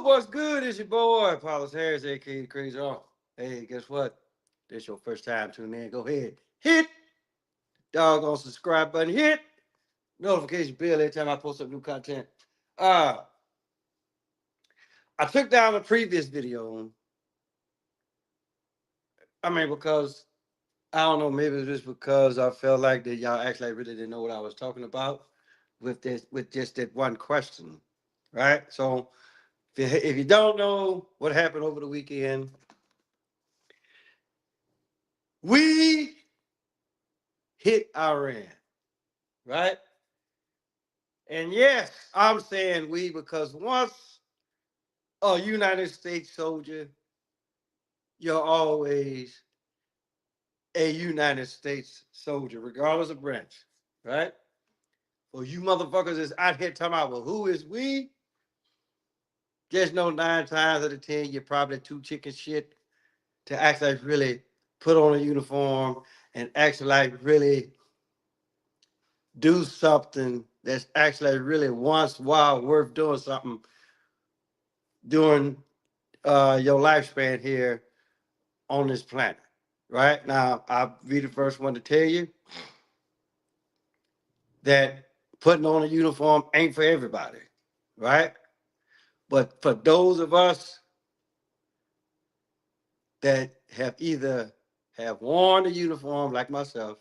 What's good? It's your boy, Paulus Harris, aka Chrisean. Hey, guess what? This your first time tuning in. Go ahead. Hit doggone subscribe button. Hit notification bell every time I post up new content. Uh, I took down the previous video. Because I don't know, maybe it's just because I felt like that y'all actually really didn't know what I was talking about with just that one question. Right? So if you don't know what happened over the weekend, we hit Iran, right? And yes, I'm saying we because once a United States soldier, you're always a United States soldier, regardless of branch, right? Well, you motherfuckers is out here talking about, well, who is we? Just know 9 times out of 10, you're probably too chicken shit to actually really put on a uniform and actually like really do something that's actually really once while worth doing something during your lifespan here on this planet. Right now, I'll be the first one to tell you that putting on a uniform ain't for everybody, right? But for those of us that have either have worn the uniform like myself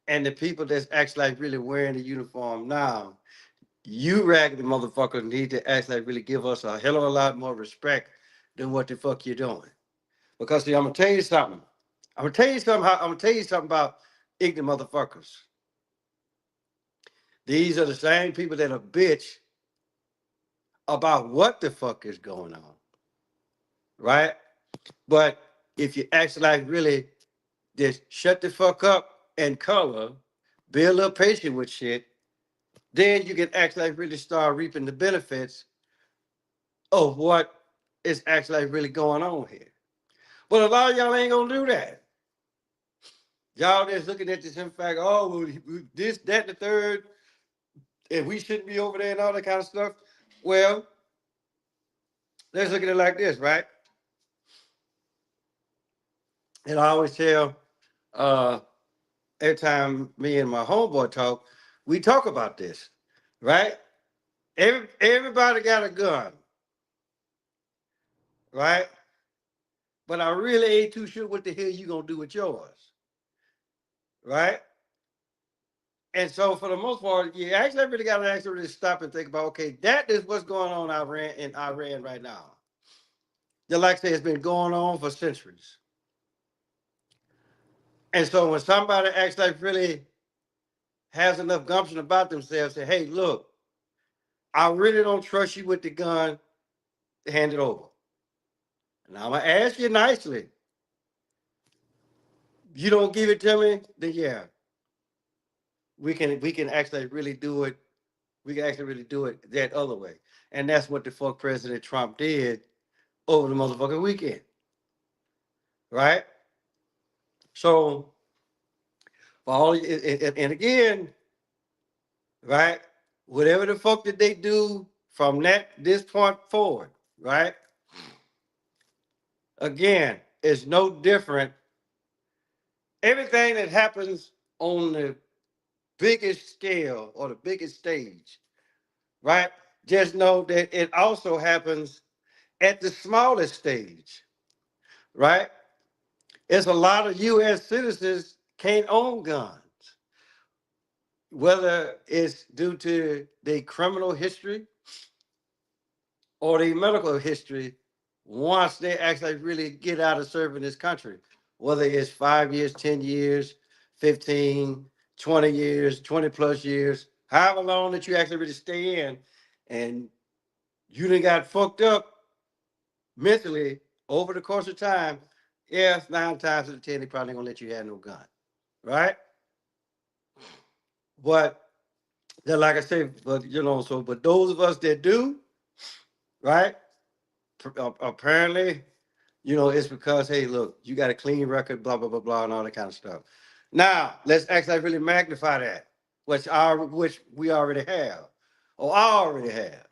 and the people that's actually like really wearing the uniform now, you raggedy motherfuckers need to actually like really give us a hell of a lot more respect than what the fuck you're doing. Because see, I'm gonna tell you something. I'm gonna tell you something about ignorant motherfuckers. These are the same people that are bitch about what the fuck is going on, right? But if you actually like really just shut the fuck up and color, be a little patient with shit, then you can actually like really start reaping the benefits of what is actually like really going on here. But a lot of y'all ain't gonna do that. Y'all just looking at this in fact, oh, well, this, that, the third, and we shouldn't be over there and all that kind of stuff. Well, let's look at it like this, right? And I always tell uh every time me and my homeboy talk, we talk about this, right? Everybody got a gun, right? But I really ain't too sure what the hell you gonna do with yours, right? And so for the most part, you actually really gotta actually really stop and think about, okay, that is what's going on in Iran right now. Just like I say, it's been going on for centuries. And so when somebody actually really has enough gumption about themselves, say, hey, look, I really don't trust you with the gun, hand it over. And I'm gonna ask you nicely. You don't give it to me, then yeah, we can actually really do it. We can actually really do it that other way. And that's what the fuck President Trump did over the motherfucking weekend. Right? So for all and again, right? Whatever the fuck that they do from this point forward, right? Again, it's no different. Everything that happens on the biggest scale or the biggest stage, right? Just know that it also happens at the smallest stage, right? It's a lot of U.S. citizens can't own guns, whether it's due to their criminal history or their medical history once they actually really get out of serving this country, whether it's 5 years, 10 years, 15, 20 years, 20 plus years, however long that you actually really stay in, and you done got fucked up mentally over the course of time, yes, 9 times out of 10, they probably gonna let you have no gun, right? But then, like I say, but but those of us that do, right? Apparently, it's because hey, look, you got a clean record, blah blah blah blah, and all that kind of stuff. Now, let's actually really magnify that, which we already have, or I already have,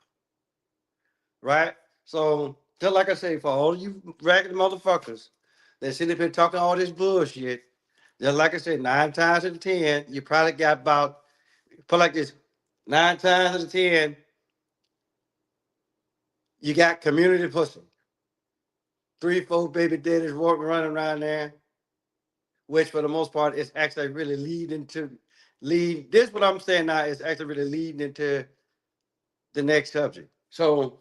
right? So, just like I say, for all you ragged motherfuckers that sit up here talking all this bullshit, just like I said, 9 times out of 10, you probably got about, put like this, 9 times out of 10, you got community pussy. 3, 4 baby daddies walking running around there, which for the most part is actually really leading to lead. This what I'm saying now is actually really leading into the next subject. So,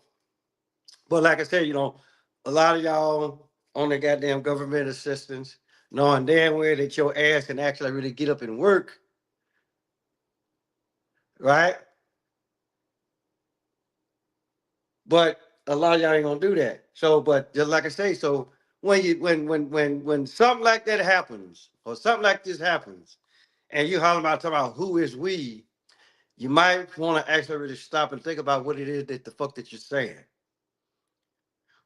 but like I said, a lot of y'all on the goddamn government assistance, knowing damn well that your ass can actually really get up and work, right? But a lot of y'all ain't gonna do that. So, but just like I say, so when something like that happens, or something like this happens, and you holler about talking about who is we, you might want to actually really stop and think about what it is that the fuck that you're saying.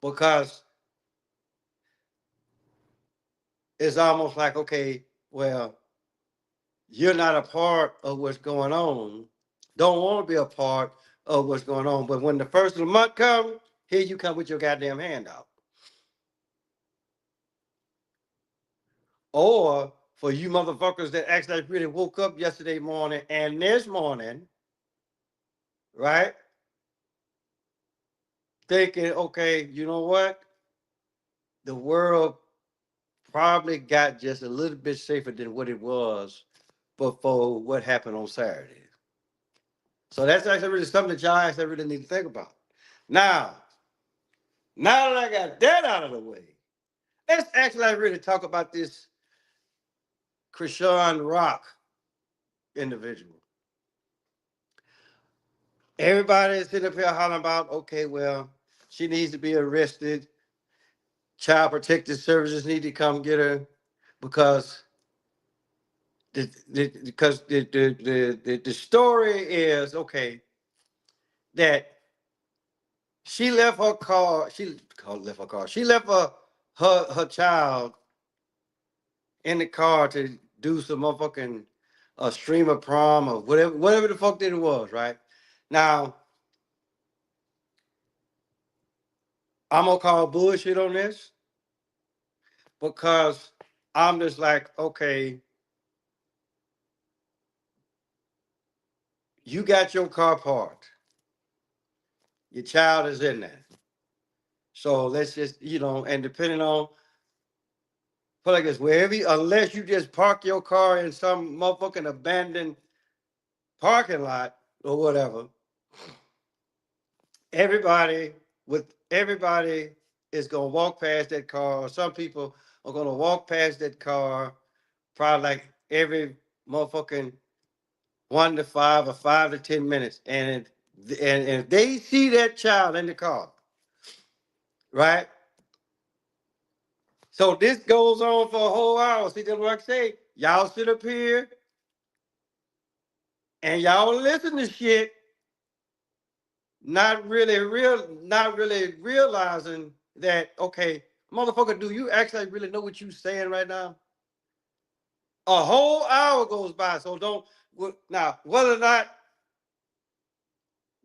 Because it's almost like, okay, well, you're not a part of what's going on, don't want to be a part of what's going on. But when the first of the month comes, here you come with your goddamn hand out. Or for you motherfuckers that actually really woke up yesterday morning and this morning, right? Thinking, okay, you know what? The world probably got just a little bit safer than what it was before what happened on Saturday. So that's actually really something that y'all actually really need to think about. Now, now that I got that out of the way, let's actually really talk about this Chrisean Rovk individual. Everybody is sitting up here hollering about, okay, well, she needs to be arrested. Child Protective Services need to come get her because the story is okay that she left her car. She left her car. She left her child in the car to do some motherfucking stream of prom or whatever the fuck that it was. Right now, I'm gonna call bullshit on this because I'm just like, okay, you got your car parked, your child is in there. So let's just, and depending on, put like this, wherever, unless you just park your car in some motherfucking abandoned parking lot or whatever, everybody everybody is gonna walk past that car. Or some people are gonna walk past that car probably like every motherfucking 1 to 5 or 5 to 10 minutes, and if they see that child in the car, right? So this goes on for a whole hour. See, that's what I say. Y'all sit up here and y'all listen to shit, not really realizing that, okay, motherfucker, do you actually really know what you saying right now? A whole hour goes by, so don't now whether or not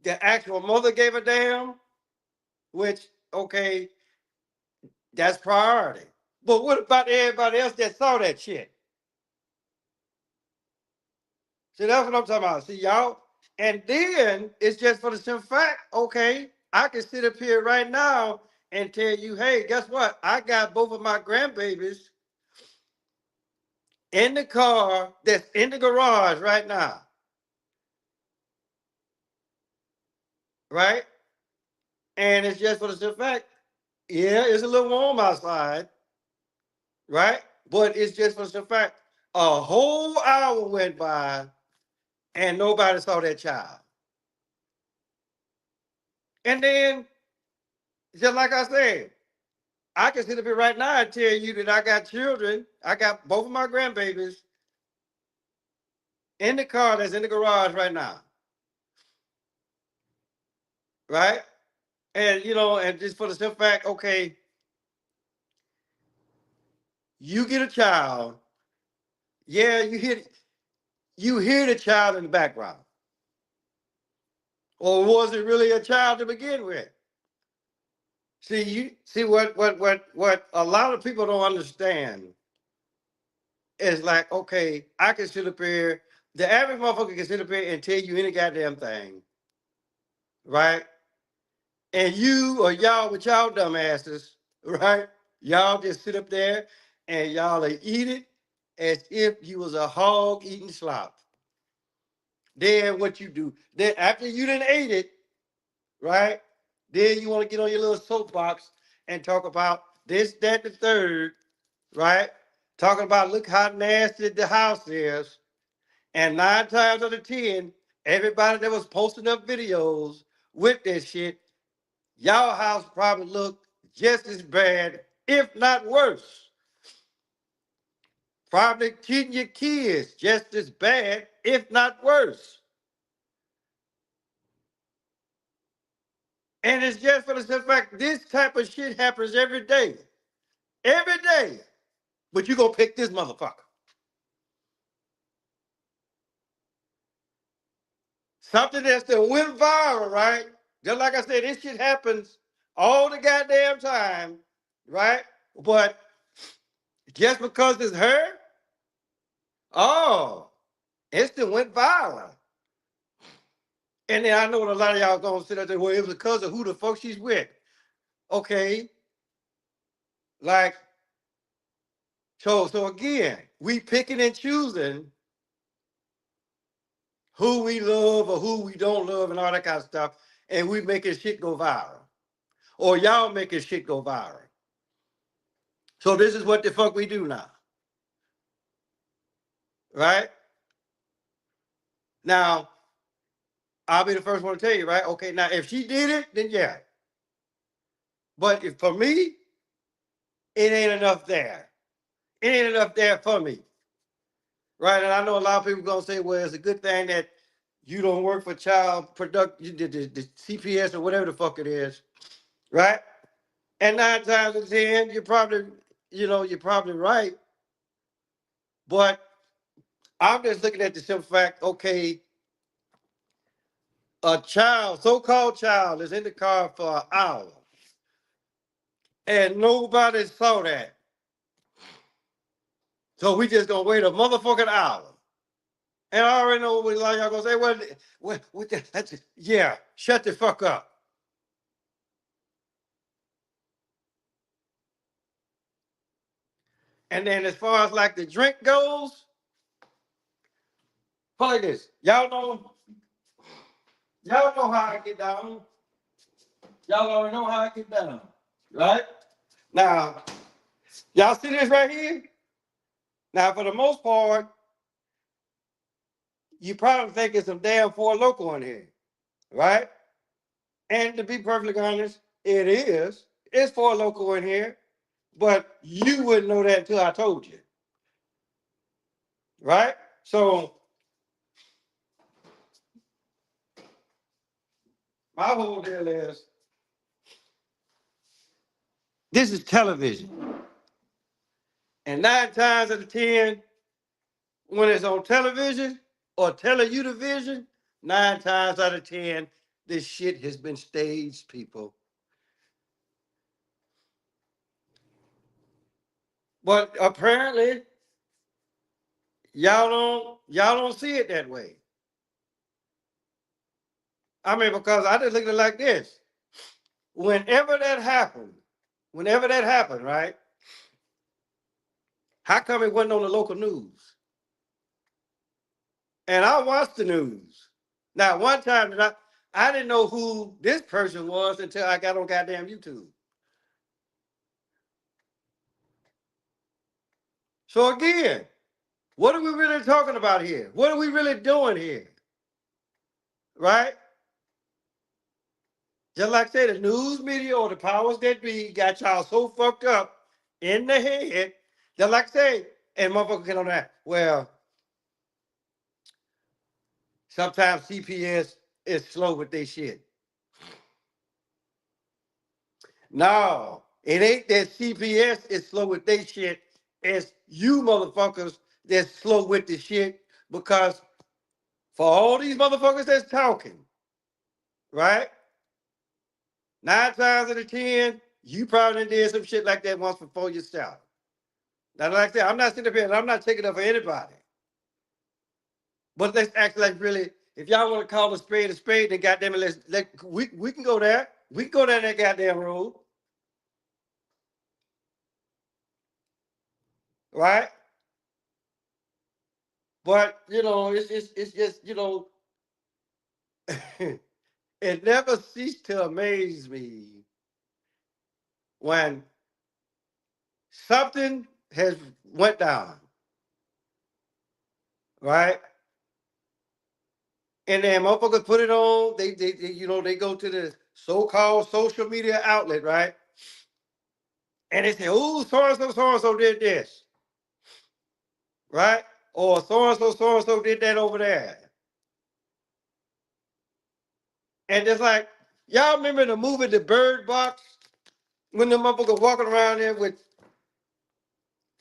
the actual mother gave a damn, which okay, that's priority. But what about everybody else that saw that shit? See, that's what I'm talking about. See, y'all, and then it's just for the simple fact, okay, I can sit up here right now and tell you, hey, guess what? I got both of my grandbabies in the car that's in the garage right now, right? And it's just for the simple fact, yeah, it's a little warm outside, right? But it's just for the simple fact, a whole hour went by and nobody saw that child. And then, just like I said, I can sit up here right now and tell you that I got children. I got both of my grandbabies in the car that's in the garage right now, right? And and just for the simple fact, okay, you get a child, yeah, you hear the child in the background, or was it really a child to begin with? See what a lot of people don't understand is like, okay, I can sit up here, the average motherfucker can sit up here and tell you any goddamn thing, right? And you or y'all with y'all dumbasses, right? Y'all just sit up there and y'all eat it as if you was a hog eating slop. Then what you do? Then after you done ate it, right? Then you want to get on your little soapbox and talk about this, that, the third, right? Talking about look how nasty the house is. And 9 times out of 10, everybody that was posting up videos with this shit, y'all house probably looked just as bad, if not worse. Probably treating your kids just as bad, if not worse. And it's just for the simple fact this type of shit happens every day. Every day. But you gonna pick this motherfucker. Something that's that went viral, right? Just like I said, this shit happens all the goddamn time, right? But just because it's her, oh, it still went viral. And then I know what a lot of y'all gonna sit there, well, it was because of who the fuck she's with. Okay. Like, so again, we picking and choosing who we love or who we don't love and all that kind of stuff, and we making shit go viral. Or y'all making shit go viral. So this is what the fuck we do now. Right? Now, I'll be the first one to tell you, right? Okay, now if she did it, then yeah. But if for me, it ain't enough there. It ain't enough there for me. Right? And I know a lot of people gonna say, well, it's a good thing that you don't work for child product, the CPS or whatever the fuck it is, right? And 9 times out of 10, you're probably right. But I'm just looking at the simple fact, okay, a child, so-called child, is in the car for an hour, and nobody saw that. So we just gonna wait a motherfucking hour. And I already know what a lot of y'all gonna say. Yeah, shut the fuck up. And then as far as like the drink goes, like this. Y'all know how I get down. Y'all already know how I get down. Right? Now, y'all see this right here? Now, for the most part, you probably think it's some damn Four Loco in here. Right? And to be perfectly honest, it is. It's Four Loco in here. But you wouldn't know that until I told you. Right? So my whole deal is this is television. And 9 times out of 10, when it's on television or television, 9 times out of 10, this shit has been staged, people. But apparently, y'all don't see it that way. I mean, because I just look at it like this. Whenever that happened, right? How come it wasn't on the local news? And I watched the news. Now, one time I didn't know who this person was until I got on goddamn YouTube. So again, what are we really talking about here? What are we really doing here? Right? Just like I said, the news media or the powers that be got y'all so fucked up in the head. Just like I say, and motherfuckers get on that. Well, sometimes CPS is slow with their shit. No, it ain't that CPS is slow with their shit. It's you motherfuckers that's slow with the shit because for all these motherfuckers that's talking, right? 9 times out of 10, you probably did some shit like that once before yourself. Now, like I said, I'm not sitting up here and I'm not taking up for anybody. But let's act like really, if y'all want to call a spade, then goddamn it, we can go there. We can go down that goddamn road. Right? But it's just, it never ceased to amaze me when something has went down, right? And then motherfuckers put it on. They go to the so-called social media outlet, right? And they say, "Oh, so and so did this," right? Or so and so did that over there. And it's like, y'all remember the movie The Bird Box when the motherfuckers walking around there with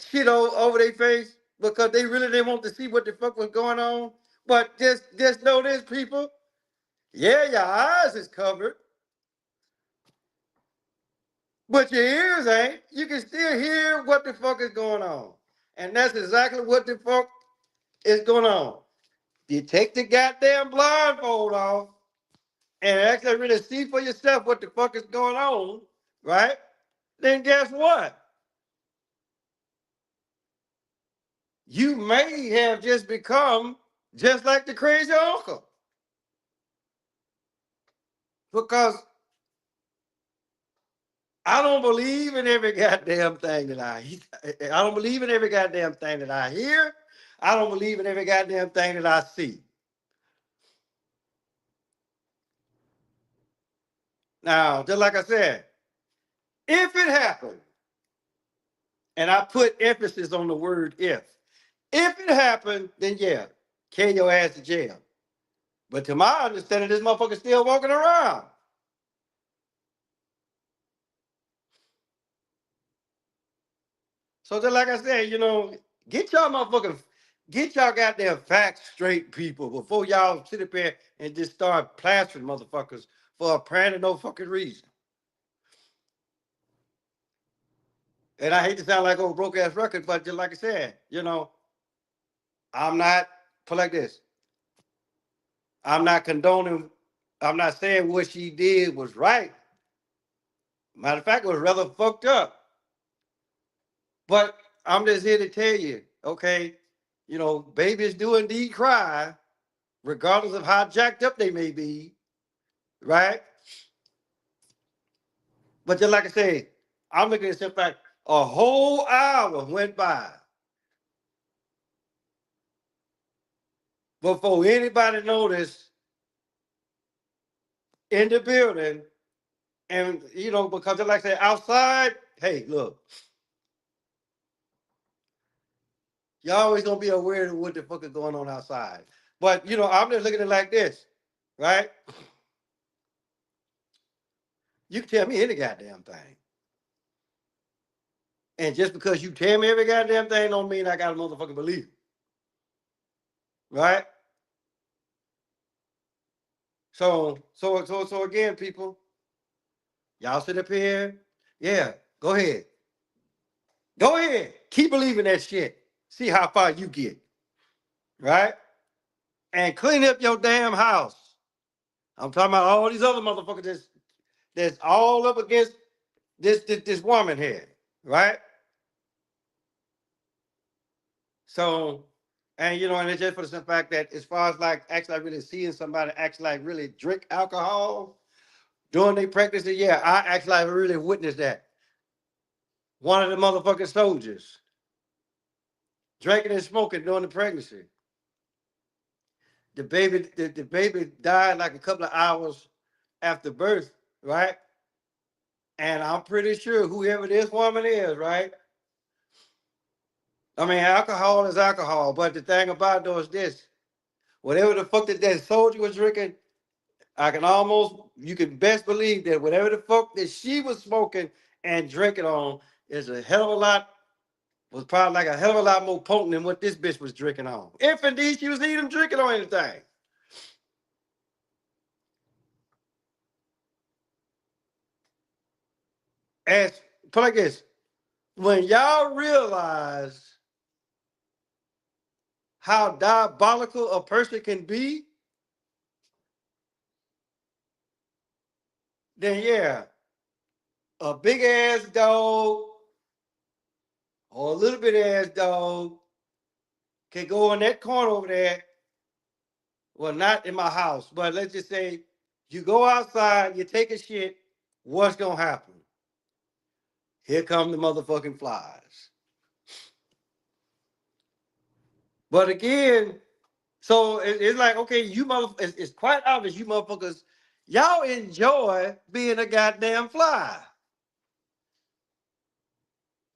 shit over their face because they really didn't want to see what the fuck was going on. But just know this, people. Yeah, your eyes is covered, but your ears ain't. You can still hear what the fuck is going on. And that's exactly what the fuck is going on. You take the goddamn blindfold off and actually really see for yourself what the fuck is going on, right? Then guess what? You may have just become just like the crazy uncle. Because I don't believe in every goddamn thing that I don't believe in every goddamn thing that I hear. I don't believe in every goddamn thing that I see. Now, just like I said, if it happened, and I put emphasis on the word if it happened, then yeah, carry your ass to jail. But to my understanding, this motherfucker's still walking around. So just like I said, get y'all motherfucking, get y'all goddamn facts straight, people, before y'all sit up here and just start plastering motherfuckers for apparently no fucking reason. And I hate to sound like old broke ass record, but just like I said, I'm not put like this. I'm not condoning. I'm not saying what she did was right. Matter of fact, it was rather fucked up. But I'm just here to tell you, okay, babies do indeed cry, regardless of how jacked up they may be, right? But just like I say, I'm looking at the fact a whole hour went by before anybody noticed in the building. And because just like I say, outside, hey, look, you always gonna be aware of what the fuck is going on outside. But I'm just looking at it like this, right? You can tell me any goddamn thing. And just because you tell me every goddamn thing don't mean I gotta motherfucking believe it. Right? So again, people, y'all sit up here. Yeah, go ahead. Go ahead. Keep believing that shit. See how far you get. Right? And clean up your damn house. I'm talking about all these other motherfuckers that's all up against this woman here. Right? So, and it's just for the simple fact that as far as like actually like really seeing somebody actually like really drink alcohol during their pregnancy, yeah, I actually like really witnessed that. One of the motherfucking soldiers drinking and smoking during the pregnancy. The baby died like a couple of hours after birth, right? And I'm pretty sure whoever this woman is, right? I mean, alcohol is alcohol, but the thing about it though is this: whatever the fuck that soldier was drinking, you can best believe that whatever the fuck that she was smoking and drinking on is a hell of a lot, was probably like a hell of a lot more potent than what this bitch was drinking on. If indeed she was even drinking on anything. as put like this, when y'all realize how diabolical a person can be, then yeah, a big ass dog or a little bit ass dog can go in that corner over there. Well, not in my house, but let's just say you go outside, you take a shit, what's gonna happen? Here come the motherfucking flies. But again, so it's like, okay, you it's quite obvious you motherfuckers, y'all enjoy being a goddamn fly.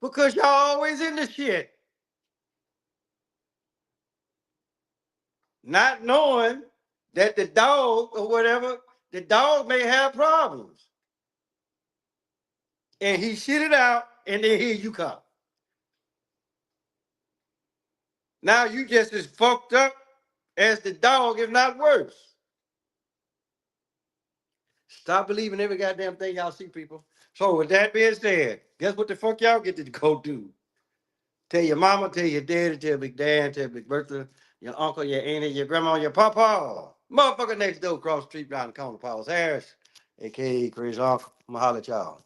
Because y'all always in the shit. Not knowing that the dog or whatever, the dog may have problems. And he shit it out, and then here you come. Now you just as fucked up as the dog, if not worse. Stop believing every goddamn thing y'all see, people. So with that being said, guess what the fuck y'all get to go do? Tell your mama, tell your daddy, tell Big Dad, tell Big Bertha, your uncle, your auntie, your grandma, your papa. Motherfucker next door across the street down the corner, Paul's Harris, aka Chrisean. I'ma holler at y'all.